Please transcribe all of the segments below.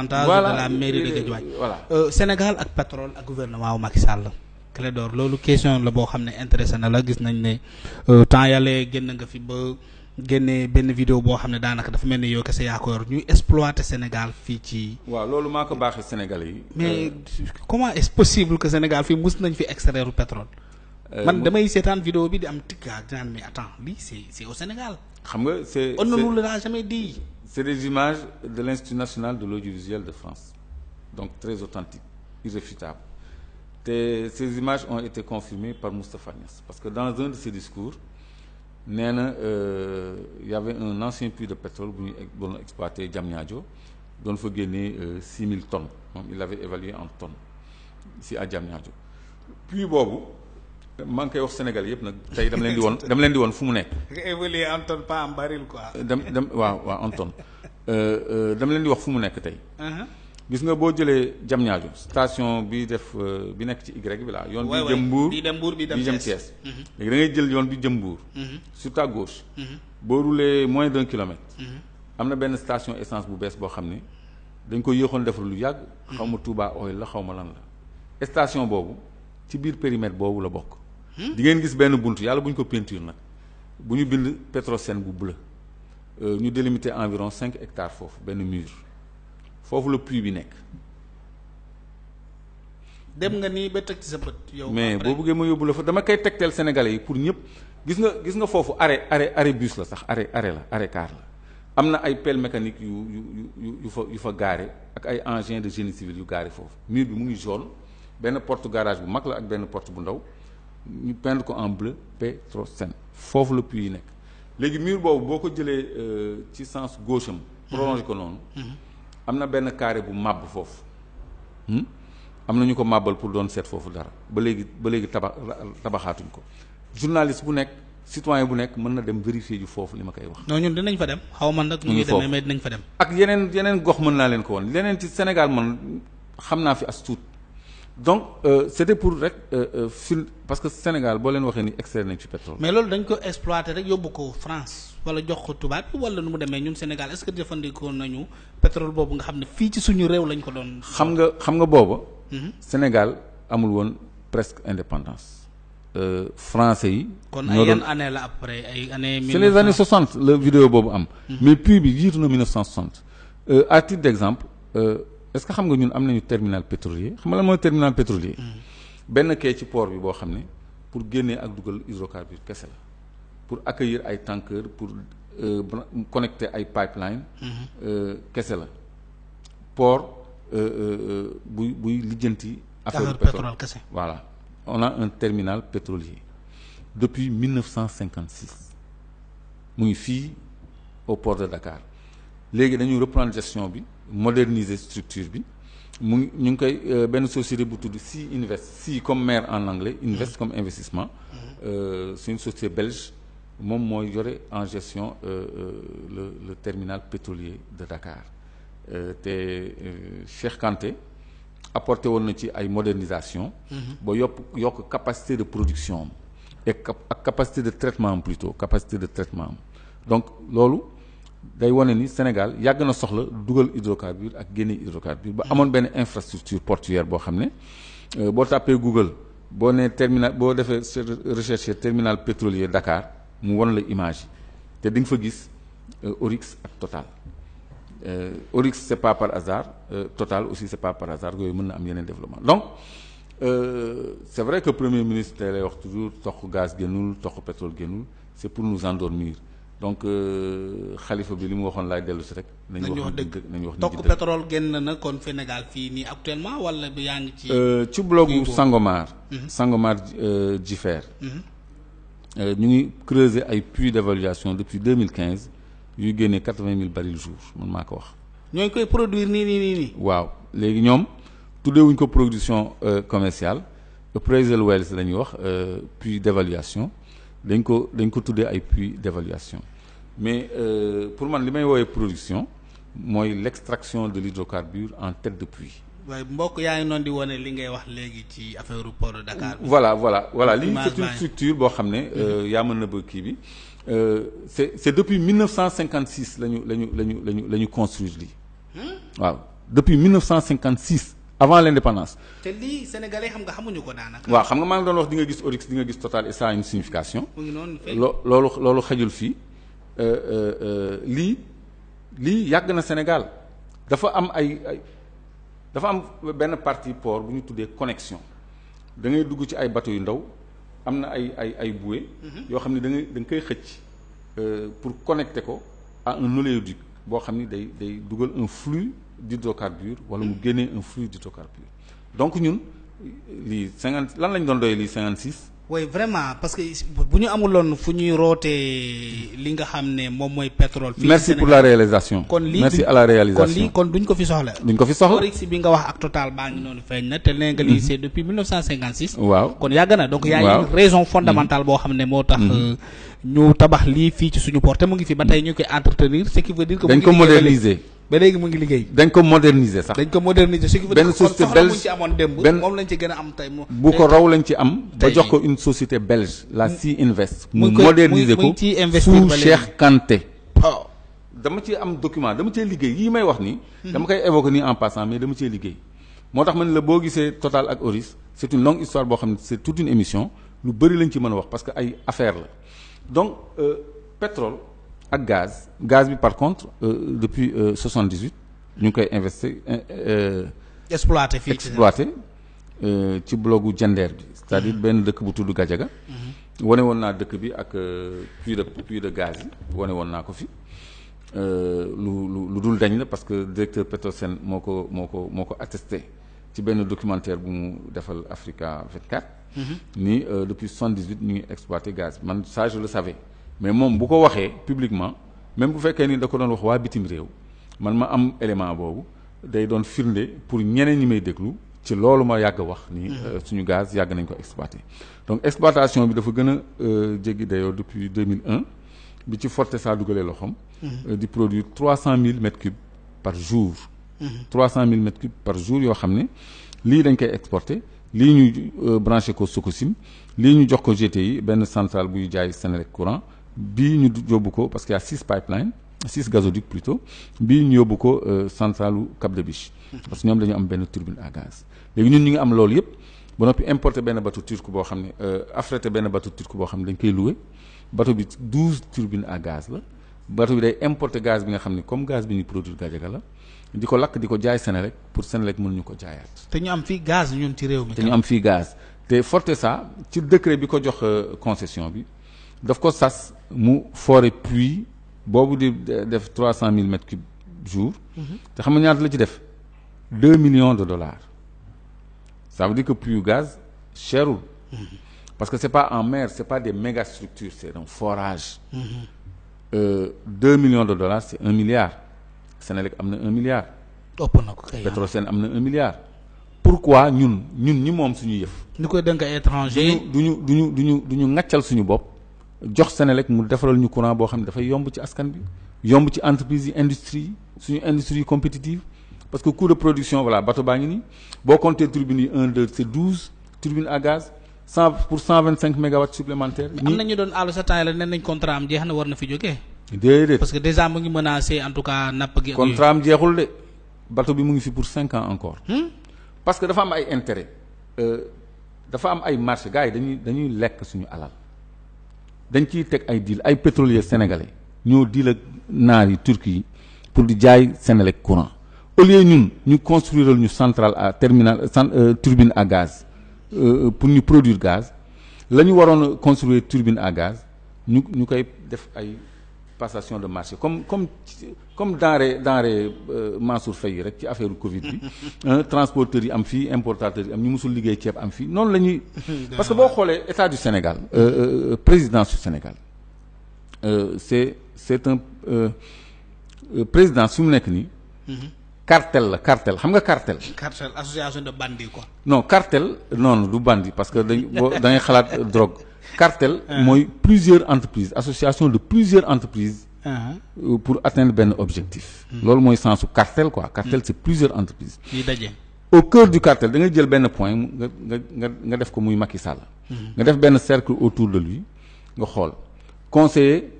voilà de la mairie de Guédiawaye. voilà. Sénégal ak pétrole ak gouvernement wu Macky Sall. Clédor loolu question la boo xam ne intéressé na la gis nañ ne temps yàlla génn nga fi ba génne benn vidéo boo xam ne daanaka dafa mel ni yow kese yaa ko yor ñuy exploiter Sénégal fii ci. waaw loolu maa ko baaxee Sénégalais yi. mais comment est-ce possible que Sénégal fii mus nañ fi extraire pétrole. man damay seetaan vidéo bi di am tikka dinaan mais attends lii c'est au Sénégal. xam nga c'est on ne nous l'a jamais dit. c'est des images de l'Institut national de l'audiovisuel de France donc très authentique irréfutable te ces images ont été confirmées par Moustapha Niasse parce que dans un de ses discours nee na y avait un ancien puits de pétrole bu ñu doon exploité Diamniadio doon fa génnee 6000 tonnes moom il l'avait évalué en tonnes ici à Diamniadio puits boobu maa ngi koy wax Sénégal yëpp nag tey dama leen di woon fu mu nekk. évalué en tonne pas en baril quoi. waaw en tonne dama leen di wax fu mu nekk tey. gis nga boo jëlee Diamniadio station bi def bi nekk ci Y bi la yoon bi jëm Mbour bi jëm Thiès. léegi da ngay jël yoon bi jëm Mbour. sur ta gauche. boo rouler moins d'1 kilomètre. am na benn station essence bu bees boo xam ne dañ ko yéexoon defar lu yàgg. xaw ma Touba Oil la xaw ma lan la. station boobu ci biir périmètre boobu la bokk. di ngeen gis benn bunt yàlla bu ñu ko peinture nag bu ñu bind Petrosen bu bleu ñu délimité environ 5 hectares foofu benn mur foofu la puits bi nekk. dem nga nii ba teg ci sa bët yow. mais boo bëggee ma yóbbu la fa dama koy tegteel Sénégalais yi pour ñëpp gis nga foofu arrêt bus la sax arrêt car la am na ay pelle mécanique yu fa gaare ak ay engins de génie civil yu gaare foofu mur bi mu ngi jaune benn porte garage bu mag la ak benn porte bu ndaw. ñu peindre ko en bleu Petrosen foofu la puits yi nekk léegi mur boobu boo ko jëlee ci sens gauche am prolongé ko noonu am na benn carré bu màbb foofu am na ñu ko màbbal pour doon seet foofu dara ba léegi tabaxaatuñ ko journaliste bu nekk citoyen bu nekk mën na dem vérifier ju foofu li ma koy wax. non ñun dinañ fa dem xaw ma nag. ñu ngi demee mais dinañ fa dem. ak yeneen gox mën naa leen ko woon leneen ci Sénégal man xam naa fi as tuut. donc c'était pour rek parce que Sénégal boo leen waxee ni extrait nañ ci pétrole. mais loolu dañ ko exploiter rek yóbbu ko France wala jox ko tubaab bi wala nu mu demee ñun Sénégal est-ce que jëfandikoo nañu pétrole boobu nga xam ne fii ci suñu réew lañ ko doon. xam nga booba. Sénégal amul woon presque indépendance. Français yi. kon ay yan année la après ay années. c'est les années 60 la vidéo boobu am. mais puits bi jiitu na 1960. À titre d'exemple. est-ce que xam nga ñun am nañu terminal pétrolier xam nga lan mooy terminal pétrolier. benn quai ci port bi boo xam ne pour génnee ak dugal hydrocarbures kese la pour accueillir ay tankers pour connecter ay pipeline kese la port buy lijjanti. affaire pétrole kese. voilà on a un terminal pétrolier depuis 1956 mu ngi fii au port de Dakar léegi dañuy reprendre gestion bi. moderniser structure bi ñu ngi koy benn société bu tudd Sea Invest Sea comme mer en anglais Invest comme investissement c'est une société belge moom mooy yore en gestion le terminal pétrolier de Dakar te Cheikh Kanté apporté woon na ci ay modernisation ba yokk capacité de production am ak capacité de traitement am plutôt capacité de traitement am donc loolu day wane ni Sénégal yàgg na soxla dugal hydrocarbure ak génne hydrocarbure ba amoon benn infrastructure portuaire boo xam ne boo tàppee Google boo nee terminal boo defee recherche terminal pétrolier Dakar mu won la image yi te di nga fa gis Oryx ak Total Oryx c'est pas par hasard Total aussi c'est pas par hasard yooyu mën na am yeneen développement donc c'est vrai que premier ministre lay wax toujours toq gaz génnul toq pétrole génnul c'est pour nous endormir donc xalifa bi li mu waxoon laay dellu si rek. nañu wax dëgg nañu wax tokk pétrole génn na kon Sénégal fii nii actuellement wala bi yaa ngi ci. ci blogu Sangomar. Sangomar Jifeer. ñu ngi creuser ay puits d'évaluation depuis 2015 yuy génnee 80 000 barils jour man maa ko wax. ñoo ngi koy produire nii. waaw léegi ñoom tuddewuñ ko production commerciale appraisal wells la ñuy wax puits d'évaluation. dañ ko tuddee ay puits d'évaluation mais pour man li may woowee production mooy l'extraction de l'hydrocarbure en tête de puits. waaye mbokk yaa ngi noonu di wane li ngay wax léegi ci affaire port de Dakar. voilà lii c'est une structure boo xam ne yaa mën na ba kii bi c'est depuis 1956 la ñu construire lii waaw depuis 1956 avant l'indépendance. te lii sénégalais xam nga xamuñu ko daanaka. waaw xam nga maa ngi doon wax di nga gis Oryx di nga gis Total et ça a une signification. mu ngi noonu loolu xajul fii lii yàgg na Sénégal dafa am dafa am benn partie port bu ñu tuddee connexion da ngay dugg ci ay bateau yu ndaw am na ay bouées. yoo xam ne da nga koy xëcc pour connecter ko à un oléoduc boo xam ni day dugal un flux d'hydrocarbures wala mu génnee un flux d'hydrocarbures donc ñun lii 50 lan lañ doon doy lii 56. oui vraiment parce que bu ñu amuloon fu ñuy rootee li nga xam ne moom mooy pétrole. fii merci pour la réalisation. kon lii merci à la réalisation kon duñ ko fi soxla. duñ ko fi soxla Oryx bi nga wax ak Total baa ngi noonu feeñ na te nee nga lii c'est depuis 1956. waaw kon yàgg na donc y a une raison fondamentale boo xam ne moo tax. ñu tabax lii fii ci suñu port te mu ngi fi ba tey ñu koy entretenir ce qui veut dire que. dañ ko moderniser. ba léegi mu ngi liggéey. dañ ko moderniser sax. dañ ko moderniser ce qui veut dire que soxla muñ ci amoon démb. moom lañ ci gën a am tey bu ko raw lañ ci am. ba jox ko une société belge la Sea Invest. mu moderniser ko sous Cheikh Kanté. dama ci am document dama cee liggéey yii may wax nii. dama koy évoquer nii en passant mais dama cee liggéey. moo tax man la boo gisee Total ak Oryx c'est une longue histoire boo xam ne c'est toute une émission lu bëri lañ ci mën a wax parce que ay affaire la donc pétrole. ak gaz bi par contre depuis 78 ñu ngi koy investir exploité ci blogu Jandeer bi c'est-à-dire benn dëkk bu tudd Gadiaga wane woon naa dëkk bi ak puits de gaz yi wane woon naa ko fi lu dul dañ la parce que directeur Petrosen moo ko attesté ci benn documentaire bu mu defal Africa 24 ni depuis 78 ñu ngi exploité gaz bi man ça je le savais mais moom bu ko waxee publiquement même bu fekkee ni da ko doon wax waa bitim réew man ma am élément boobu day doon firnde pour ñeneen ñi may déglu ci loolu ma yàgg wax ni suñu gaz yàgg nañ ko exploiter donc exploitation bi dafa gën a jéggi dayoo depuis 2001 bi ci Fortesa dugalee loxoom di produire 300 000 mètres cubes par jour 300 000 mètres cubes par jour yoo xam ne lii dañ koy exporter lii ñu branché ko Sococim lii ñu jox ko GTI benn centrale buy jaay Senelec courant bii ñu yóbbu ko parce qu'il y a 6 pipelines 6 gazoducs plutôt bii ñu yóbbu ko centralu Cap de Biche parce que ñoom dañu am benn turbine à gaz léegi ñun ñu ngi am loolu yëpp ba noppi importer benn bateau turc boo xam ne affrété benn bateau turc boo xam ne dañ koy louer bateau bi 12 turbines à gaz la bateau bi day importer gaz bi nga xam ne comme gaz bi ñu produire Gadiaga la di ko lakk di ko jaay Senelec pour Senelec mënuñu ko jaayaat. te ñu am fii gaz ñun ci réew mi. te ñu am fii gaz te Fortesa ci décret bi ko jox concession bi daf ko sas mu forer puits boobu di def 300 000 mètres cubes jour. te xam nga ñaata la ci def 2 millions de dollars. ça veut dire que puits gaz cherul. parce que c'est pas en mer c'est pas des méga structures c'est un forage. 2 millions de dollars c'est 1 milliard. Senelec am na 1 milliard. ëpp na ko kay Petrosen am na 1 milliard. pourquoi ñun ñi moom suñu yëf. ñu koy dénk étranger. duñu ŋàccal suñu bopp jox Senelec mu defaral ñu courant boo xam ne dafay yomb ci askan bi yomb ci entreprise yi industrie yi suñu industrie yi compétitive parce que coût de production voilà bateau baa ngi nii boo compter turbines yi 1 2 c'est 12 turbines à gaz 125 mégawatts supplémentaires. am na ñu doon àll sa temps la nee nañ contrat am jeex na war na fi jógee. déedéet parce que déjà mu ngi menacé en tout cas napp gi. contrat am jeexul de bateau bi mu ngi fi pour 5 ans encore. parce que dafa am ay intérêt dafa am ay marché gars yi dañuy lekk suñu alal dañ ciy teg ay deal ay pétroliers sénégalais ñoo deal ak naar yi turcs yi pour di jaay Senelec courant au lieu ñun ñu construire ñu centrale à terminal turbine à gaz pour ñu produire gaz la ñu waroon construire turbine à gaz ñu koy def ay passation de marché comme denrée Mansour Faye rek ci affaire Covid bi transporteurs yi am fii importateurs yi am ñu musul liggéey ceeb am fii noonu la ñuy parce que boo xoolee état du Sénégal présidence du Sénégal c'est un présidence fi mu nekk nii cartel la cartel xam nga cartel association de bandits quoi non cartel non du bandit parce que da ngay xalaat drogue cartel mooy plusieurs entreprises association de plusieurs entreprises pour atteindre benn objectif loolu mooy sensu cartel quoi cartel c'est plusieurs entreprises yi daje au cœur du cartel da ngay jël benn point nga def ko muy Macky Sall nga def benn cercle autour de lui nga xool conseiller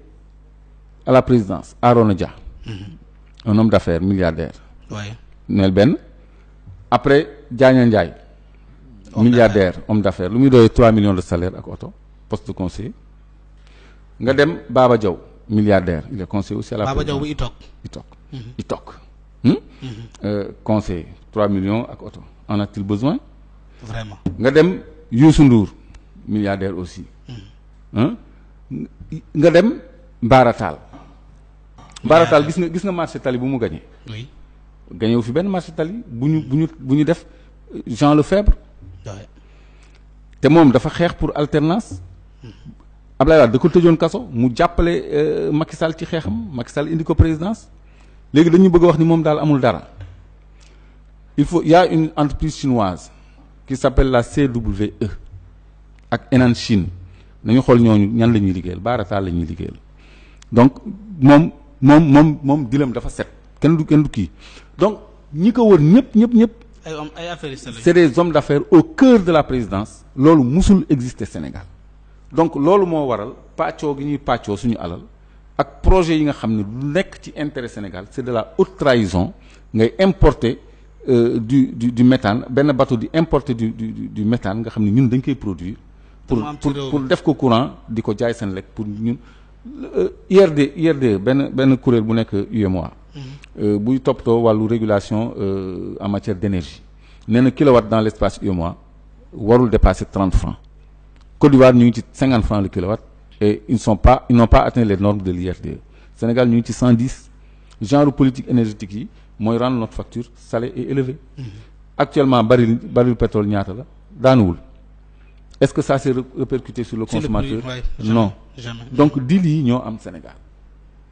à la présidence Arona Dia un homme d'affaires milliardaire neel benn après Diagne Ndiaye milliardaire homme d'affaires lu muy doyee 3 millions de salaire ak oto poste de conseiller nga dem Baba Diaw milliardaire il est conseiller aussi à la Baba Diaw bu Itok conseiller 3 millions ak oto en a-t-il besoin vraiment nga dem Youssou Ndour milliardaire aussi nga dem Mbaratal gis nga marché tali bu mu gagné oui gagné wu fi benn marché tali bu ñu def Jean Lefebvre te moom dafa xeex pour alternance Ablaye Wade da ko tëjoon kaso mu jàppale Macky Sall ci xeexam Macky Sall indi ko présidence léegi dañu bëgg a wax ni moom daal amul dara il y a une entreprise chinoise qui s'appelle la CWE ak Enan Chine nañu xool ñooñu ñan la ñuy liggéeyal baarataal la ñuy liggéeyal donc moom dilam dafa set kenn du kii donc ñi ko wër ñëpp ay affaires c'est des hommes d'affaires au cœur de la présidence loolu musul exister Sénégal donc loolu moo waral pàccoo gi ñuy pàccoo suñu alal ak projet yi nga xam ne lu nekk ci intérêt Sénégal c'est de la haute trahison ngay importer du méthane benn bateau di importer du méthane nga xam ne ñun dañ koy produire pour def ko courant di ko jaay seen lekk pour ñun IRD benn kuréel bu nekk UEMOA buy toppatoo wàllu régulation en matière d'énergie nee na kilowatt dans l'espace UEMOA warul dépasser 30 francs Côte d'Ivoire ñu ngi ci 50 francs le kilowatt et ils n'ont pas atteint les normes de l'IRD Sénégal ñu ngi ci 110 genre politique énergétique yi mooy rendre notre facture salée et élevée actuellement baril pétrole ñaata la daanuwul est-ce que ça s'est répercuté sur le consommateur non jamais. Donc deal yi ñoo am Sénégal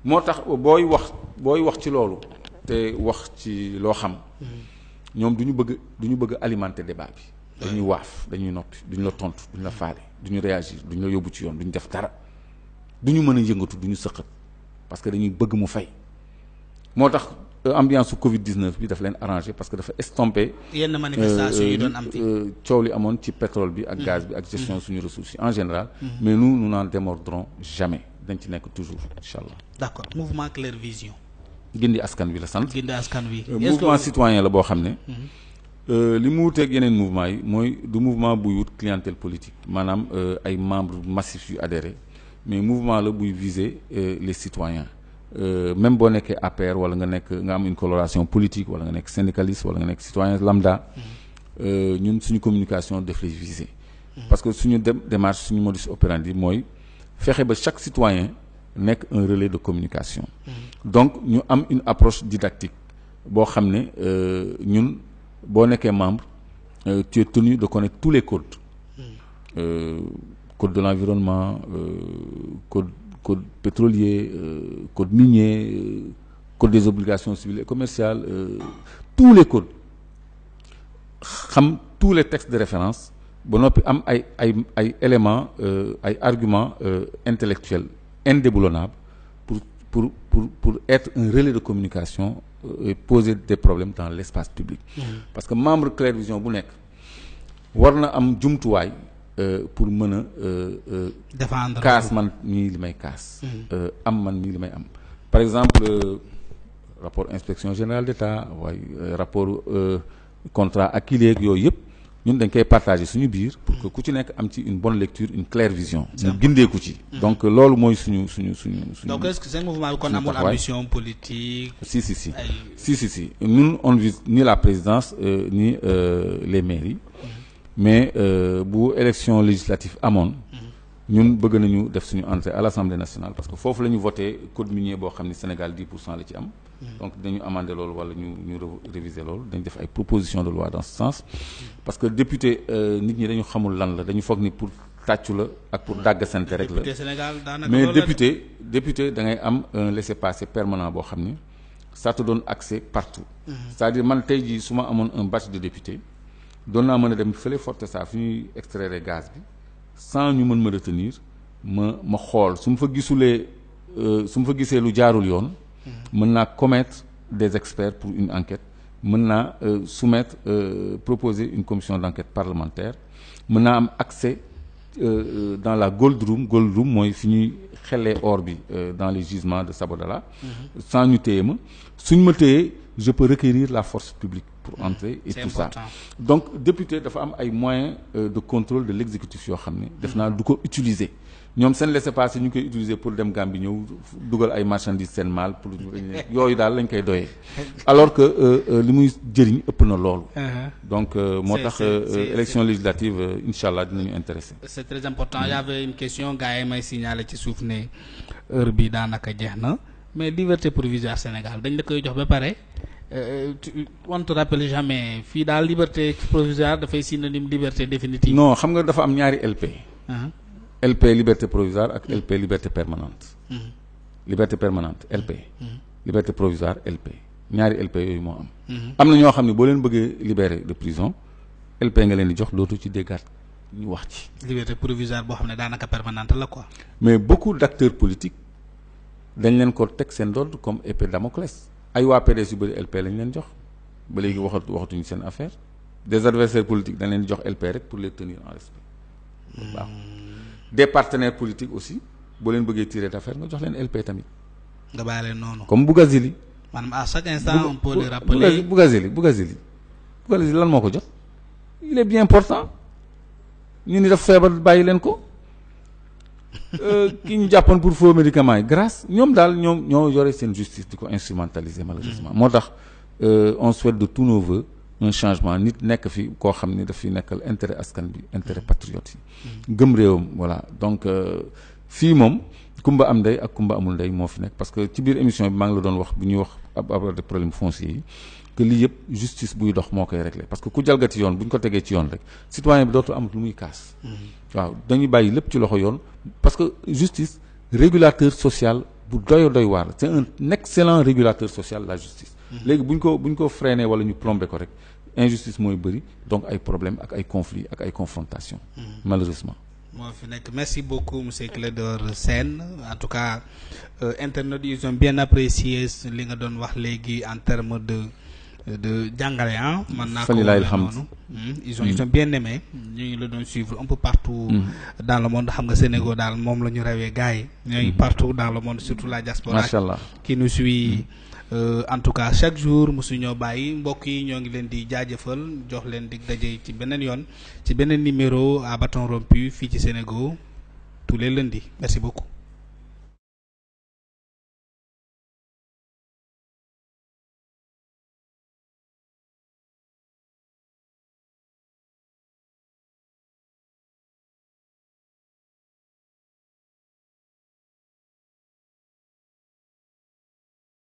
moo tax booy wax ci loolu te wax ci loo xam ñoom du ñu bëgg alimenter débat bi dañuy waaf dañuy noppi duñu la tontu duñu la faale duñu réagir duñu la yóbbu ci yoon duñu def dara duñu mën a yëngatu duñu sëqat parce que dañuy bëgg mu fay moo tax ambiance su Covid-19 bi daf leen arrangé parce que dafa estompé yenn manifestation yi doon am fi coow li amoon ci pétrole bi ak gaz bi ak gestion suñu ressources yi en général mais nous n'en démordrons jamais dañ ci nekk toujours incha allah. d'accord mouvement Claire Vision. gindi askan wi la sant. gindi askan wi. mouvement citoyen la boo xam ne. li mu wuteeg yeneen mouvement yi mooy du mouvement buy wut clientèle politique maanaam ay membres massifs yu adhéré mais mouvement la buy viser les citoyens même boo nekkee APR wala nga am une coloration politique wala nga nekk syndicaliste wala nga nekk citoyen lambda ñun suñu communication daf lay viser. parce que suñu démarche suñu modus operandi mooy fexe ba chaque citoyen nekk un relais de communication. donc ñu am une approche didactique boo xam ne ñun boo nekkee membre tu es tenu de connaître tous les codes. Code de l'environnement code pétrolier code minier code des obligations civiles et commerciales tous les codes xam tous les textes de référence ba noppi am ay éléments ay arguments intellectuels indéboulonnables pour être un relais de communication et poser des problèmes dans l'espace public. Parce que membre Claire Vision bu nekk war na am jumtuwaay pour mën a défendre kaas man mii li may kaas am man mii li may am par exemple rapport inspection générale d'État waaye rapport contrat Akilee yooyu yëpp ñun dañ koy partager suñu biir pour que ku ci nekk am ci une bonne lecture une claire vision mu gindeeku ci donc loolu mooy suñu donc est-ce que seen mouvement bi kon amul ambition politique si ñun on vise ni la présidence ni les mairies mais bu élection législative amoon ñun bëgg nañu def suñu entrée à l'Assemblée nationale parce que foofu la ñu voté code minier boo xam ni Sénégal 10% la ci am donc dañu amender loolu wala ñu réviser loolu dañu def ay propositions de loi dans ce sens parce que député nit ñi dañu xamul lan la dañu foog ni pour tàccu la ak pour dàgg sante rek la mais député da ngay am un laissez-passer permanent boo xam ni ça te donne accès partout c'est-à-dire man tey jii su ma amoon un badge de député doon naa mën a dem fële Fortesa fi ñuy extraire gaz bi sans ñu mën ma retenir ma xool su ma fa gisee lu jaarul yoon mën naa commettre des experts pour une enquête mën naa soumettre proposer une commission d'enquête parlementaire mën naa am accès dans la gold room mooy fi ñuy xellee or bi dans les gisements de Sabodala sans ñu téye ma suñ ma téyee je peux requérir la force publique pour entrer et tout important. ça donc député dafa am ay moyens de contrôle de l'exécutif yoo xam ne def naa du ko utiliser ñoom seen laissez-passer ñu koy utiliser pour dem Gambie ñëw dugal ay marchandises seen maal pour yooyu daal lañ koy doyee alors que li muy jëriñ ëpp na loolu donc moo tax élection législative incha allah dinañu intéressé. C'est très important. Il y avait une question gars yi may signaler ci suuf ne heure bi daanaka jeex na mais liberté provisoire Sénégal dañ la koy jox ba pare on ne te rappelle jamais fii daal liberté provisoire dafay synonyme liberté définitive. non xam nga dafa am ñaari LP. LP liberté provisoire ak LP liberté permanente. Liberté permanente LP. Liberté provisoire LP ñaari LP yooyu moo am. am na ñoo xam ne boo leen bëggee libérer de prison LP nga leen di jox dootu ci déggaat ñu wax ci. liberté provisoire boo xam ne daanaka permanente la quoi. mais beaucoup d'acteurs politiques dañ leen ko teg seen dodd comme épée Damoclès ay waa PDS yu bëri LP lañ leen jox ba léegi waxatuñu seen affaire des adversaires politiques dañ leen di jox LP rek pour les tenir en respect waaw. des partenaires politiques aussi boo leen bëggee tirer d'affaire nga jox leen LP tamit. nga bàyyi leen noonu. comme Bougazeli. maanaam à chaque instant on peut le rappeler. Bougazeli lan moo ko jot. il est bien important ñu ni daf feebar bàyyi leen ko ki ñu jàppoon pour faux médicaments yi grâce ñoom daal ñoo yore seen justice di ko instrumentaliser malheureusement. moo tax on souhaite de tous nos vœux un changement nit nekk fi koo xam ni daf fi nekkal intérêt askan bi intérêt patriote yi gëm réewam voilà donc fii moom kumba am ndey ak kumba amul ndey moo fi nekk parce que ci biir émission bi maa ngi la doon wax bu ñuy wax ab problème foncier yi que lii yëpp justice buy dox moo koy régler parce que ku jalgati yoon bu ñu ko tegee ci yoon rek citoyen bi dootul amut lu muy kaas waaw dañuy bàyyi lépp ci loxo yoon parce que justice régulateur social bu doy waar c'est un excellent régulateur social la justice léegi bu ñu ko freiner wala ñu plomber ko rek injustice mooy bëri donc ay problèmes ak ay conflits ak ay confrontations malheureusement moo fi nekk merci beaucoup monsieur Clédor Sène en tout cas internautes ils ont bien apprécié li nga doon wax léegi en termes de jàngale man naa ko noonu ils ont bien aimé ñu ngi la doon suivre un peu partout dans le monde xam nga Sénégal daal moom la ñu rawee gars yi ñoo ngi partout dans le monde surtout la diaspora machallah qui nous suit en tout cas chaque jour mosu ñoo bàyyi mbokk yi ñoo ngi leen di jaajëfal jox leen dig daje ci beneen yoon ci beneen numéro à bâton rompu fii ci Sénégal tous les lundis merci beaucoup